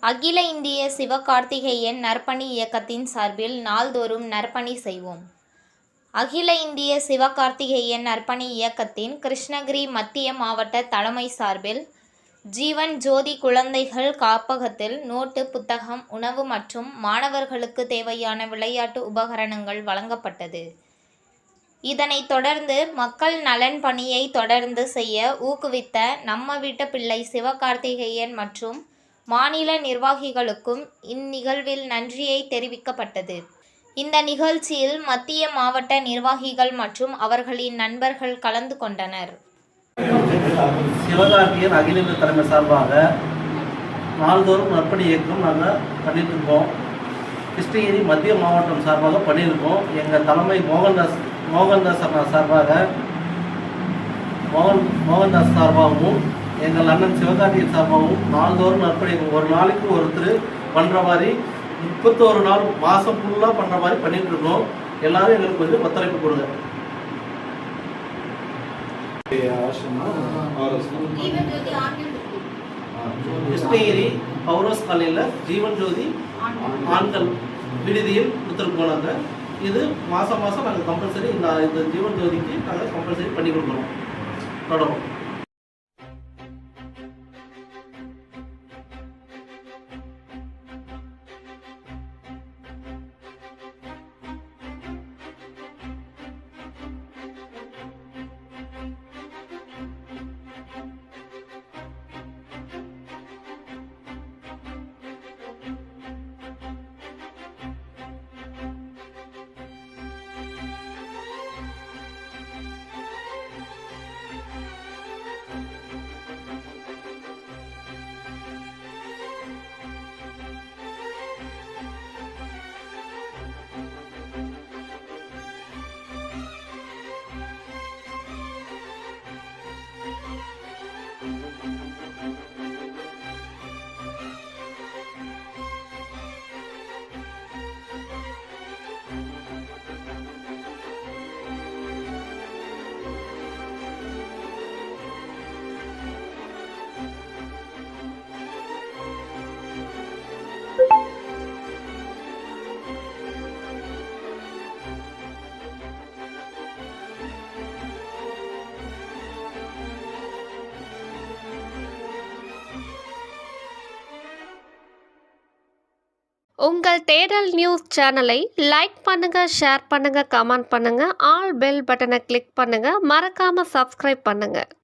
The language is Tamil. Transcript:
அகில இந்திய சிவகார்த்திகேயன் நற்பணி இயக்கத்தின் சார்பில் நாள்தோறும் நற்பணி செய்வோம். அகில இந்திய சிவகார்த்திகேயன் நற்பணி இயக்கத்தின் கிருஷ்ணகிரி மத்திய மாவட்ட தலைமை சார்பில் ஜீவன் ஜோதி குழந்தைகள் காப்பகத்தில் நோட்டு புத்தகம், உணவு மற்றும் மாணவர்களுக்கு தேவையான விளையாட்டு உபகரணங்கள் வழங்கப்பட்டது. இதனைத் தொடர்ந்து மக்கள் நலன் பணியை தொடர்ந்து செய்ய ஊக்குவித்த நம்ம வீட்டு பிள்ளை சிவகார்த்திகேயன் மற்றும் மாநில நிர்வாகிகளுக்கும் இந்நிகழ்வில் நன்றியை தெரிவிக்கப்பட்டது. இந்த நிகழ்ச்சியில் மத்திய மாவட்ட நிர்வாகிகள் மற்றும் அவர்களின் நண்பர்கள் கலந்து கொண்டனர். சிவகார்த்திகேயன் அகில இந்திய தலைமை சார்பாக நாள்தோறும் நற்பணி இயக்கம் நாங்கள் பண்ணிட்டு இருக்கோம். கிருஷ்ணகிரி மத்திய மாவட்டம் சார்பாக பண்ணியிருக்கோம். எங்கள் தலைமை மோகன்தாஸ் சார்பாகவும் எங்கள் அண்ணன் சிவகார்த்திகேயன் சார்பாகவும் நாள்தோறும் நற்பணி ஒரு நாளைக்கு ஒருத்தர் பண்ணுற மாதிரி 31 நாள் மாதம் ஃபுல்லாக பண்ணுற மாதிரி பண்ணிட்டு இருக்கோம். எல்லாரும் எங்களுக்கு கொஞ்சம் ஒத்துழைப்பு கொடுங்க. கிருஷ்ணகிரி பௌரோஸ் காலையில் ஜீவன் ஜோதி ஆண்கள் விடுதியில் கொடுத்துட்டு போனாங்க. இது மாதம் நாங்கள் கம்பல்சரி இந்த ஜீவன் ஜோதிக்கு நாங்கள் கம்பல்சரி பண்ணி கொடுக்குறோம். தொடரும். உங்கள் தேடல் நியூஸ் சேனலை லைக் பண்ணுங்க, ஷேர் பண்ணுங்க, கமெண்ட் பண்ணுங்க, ஆல் பெல் பட்டனை கிளிக் பண்ணுங்க, மறக்காம சப்ஸ்கிரைப் பண்ணுங்க.